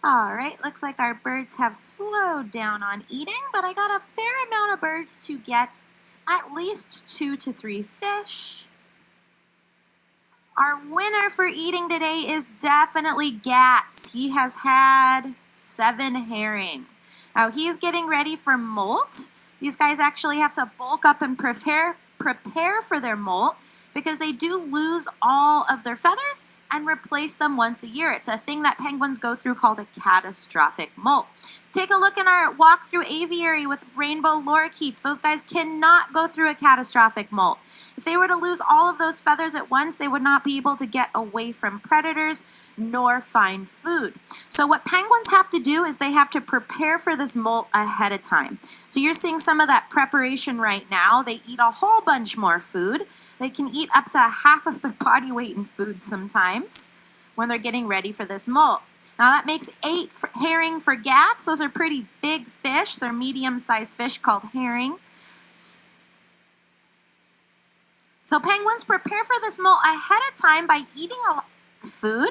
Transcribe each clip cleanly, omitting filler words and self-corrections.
All right, looks like our birds have slowed down on eating, but I got a fair amount of birds to get at least 2 to 3 fish. Our winner for eating today is definitely Gats. He has had 7 herring. Now he's getting ready for molt. These guys actually have to bulk up and prepare for their molt because they do lose all of their feathers and replace them once a year. It's a thing that penguins go through called a catastrophic molt. Take a look in our walk-through aviary with rainbow lorikeets. Those guys cannot go through a catastrophic molt. If they were to lose all of those feathers at once, they would not be able to get away from predators nor find food. So what penguins have to do is they have to prepare for this molt ahead of time. So you're seeing some of that preparation right now. They eat a whole bunch more food. They can eat up to half of their body weight in food sometimes when they're getting ready for this molt. Now that makes 8 herring for Gats. Those are pretty big fish. They're medium-sized fish called herring. So penguins prepare for this molt ahead of time by eating a lot of food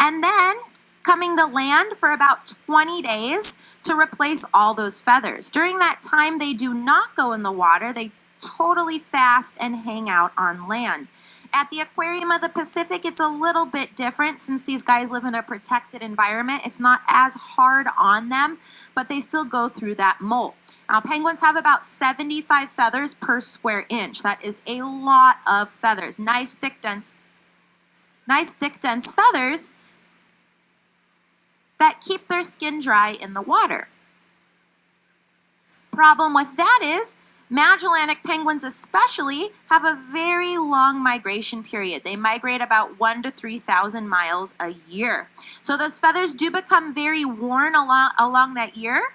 and then coming to land for about 20 days to replace all those feathers. During that time, they do not go in the water. They totally fast and hang out on land. At the Aquarium of the Pacific, it's a little bit different since these guys live in a protected environment. It's not as hard on them, but they still go through that molt. Now, penguins have about 75 feathers per square inch. That is a lot of feathers. Nice, thick, dense feathers that keep their skin dry in the water. Problem with that is Magellanica penguins especially have a very long migration period. They migrate about 1,000 to 3,000 miles a year. So those feathers do become very worn along that year.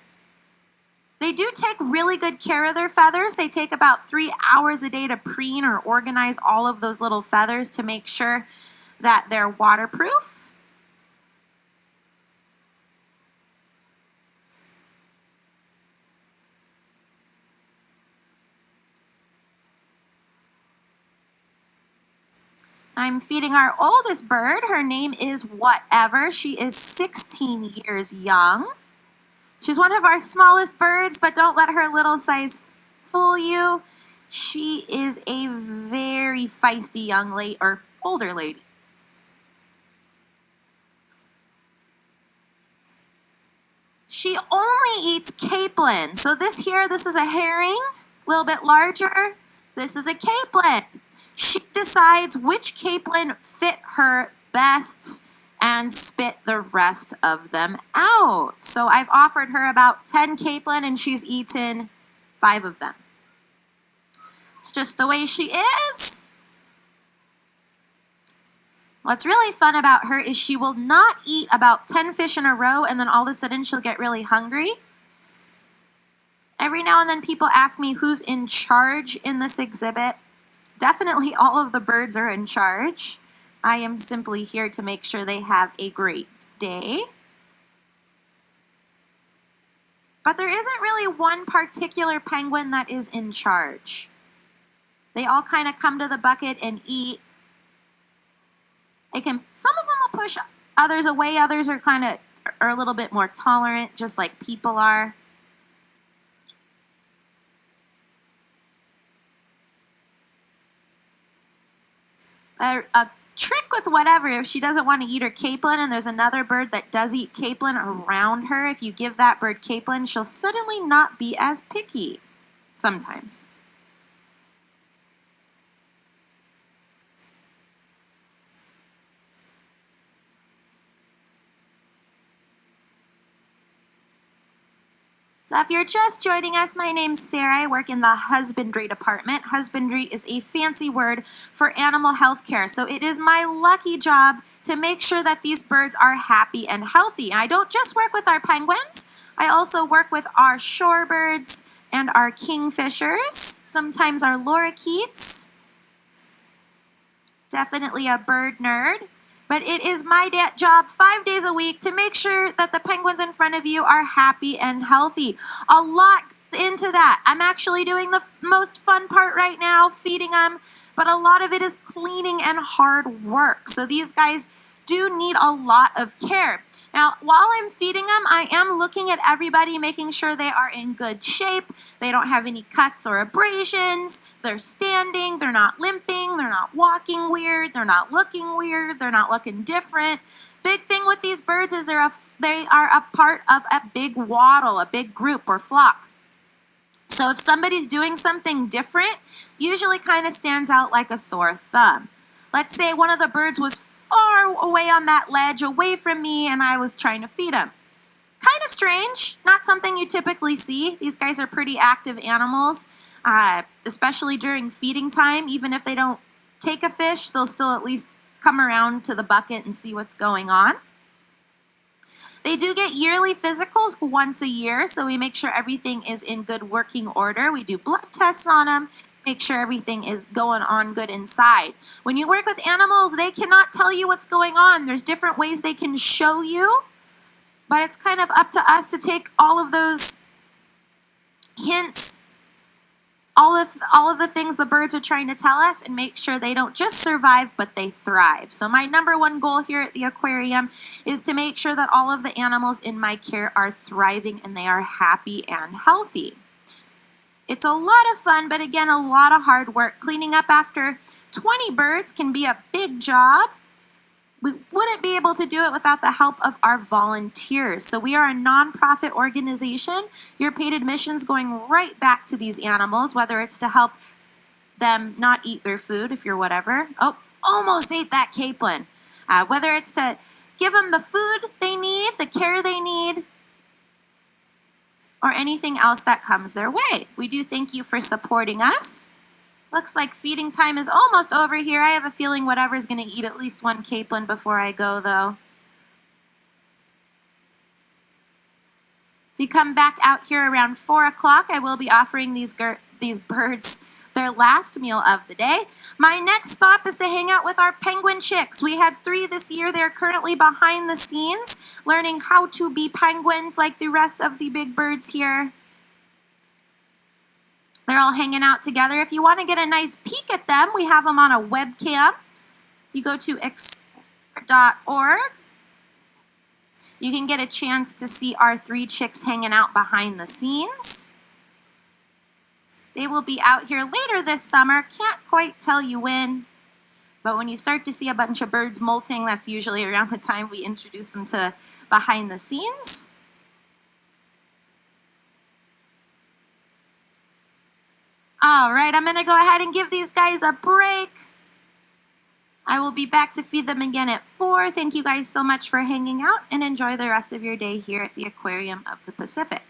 They do take really good care of their feathers. They take about 3 hours a day to preen or organize all of those little feathers to make sure that they're waterproof. I'm feeding our oldest bird. Her name is Whatever. She is 16 years young. She's one of our smallest birds, but don't let her little size fool you. She is a very feisty young lady, or older lady. She only eats capelin. So this is a herring, a little bit larger. This is a capelin. She decides which capelin fit her best and spit the rest of them out. So I've offered her about 10 capelin and she's eaten 5 of them. It's just the way she is. What's really fun about her is she will not eat about 10 fish in a row and then all of a sudden she'll get really hungry. Every now and then people ask me who's in charge in this exhibit. Definitely all of the birds are in charge. I am simply here to make sure they have a great day. But there isn't really one particular penguin that is in charge. They all kind of come to the bucket and eat. Some of them will push others away. Others are a little bit more tolerant, just like people are. A trick with Whatever, if she doesn't want to eat her capelin and there's another bird that does eat capelin around her, if you give that bird capelin, she'll suddenly not be as picky sometimes. So if you're just joining us, my name's Sara. I work in the husbandry department. Husbandry is a fancy word for animal health care. So it is my lucky job to make sure that these birds are happy and healthy. I don't just work with our penguins. I also work with our shorebirds and our kingfishers, sometimes our lorikeets. Definitely a bird nerd. But it is my job 5 days a week to make sure that the penguins in front of you are happy and healthy. A lot into that. I'm actually doing the most fun part right now, feeding them, but a lot of it is cleaning and hard work. So these guys do need a lot of care. Now, while I'm feeding them, I am looking at everybody, making sure they are in good shape. They don't have any cuts or abrasions. They're standing. They're not limping. They're not walking weird. They're not looking weird. They're not looking different. Big thing with these birds is they are a part of a big waddle, a big group or flock. So if somebody's doing something different, usually kind of stands out like a sore thumb. Let's say one of the birds was far away on that ledge, away from me, and I was trying to feed him. Kind of strange, not something you typically see. These guys are pretty active animals, especially during feeding time. Even if they don't take a fish, they'll still at least come around to the bucket and see what's going on. They do get yearly physicals once a year, so we make sure everything is in good working order. We do blood tests on them, make sure everything is going on good inside. When you work with animals, they cannot tell you what's going on. There's different ways they can show you, but it's kind of up to us to take all of those hints, all of the things the birds are trying to tell us, and make sure they don't just survive, but they thrive. So my number one goal here at the aquarium is to make sure that all of the animals in my care are thriving and they are happy and healthy. It's a lot of fun, but again, a lot of hard work. Cleaning up after 20 birds can be a big job. We wouldn't be able to do it without the help of our volunteers. So we are a nonprofit organization. Your paid admission's going right back to these animals, whether it's to help them not eat their food, if you're whatever. Oh, almost ate that capelin. Whether it's to give them the food they need, the care they need, or anything else that comes their way. We do thank you for supporting us. Looks like feeding time is almost over here. I have a feeling whatever's going to eat at least one capelin before I go, though. If you come back out here around 4 o'clock, I will be offering these birds their last meal of the day. My next stop is to hang out with our penguin chicks. We had 3 this year. They're currently behind the scenes, learning how to be penguins like the rest of the big birds here. They're all hanging out together. If you want to get a nice peek at them, we have them on a webcam. If you go to explore.org, you can get a chance to see our 3 chicks hanging out behind the scenes. They will be out here later this summer. Can't quite tell you when, but when you start to see a bunch of birds molting, that's usually around the time we introduce them to behind the scenes. All right, I'm going to go ahead and give these guys a break. I will be back to feed them again at 4. Thank you guys so much for hanging out, and enjoy the rest of your day here at the Aquarium of the Pacific.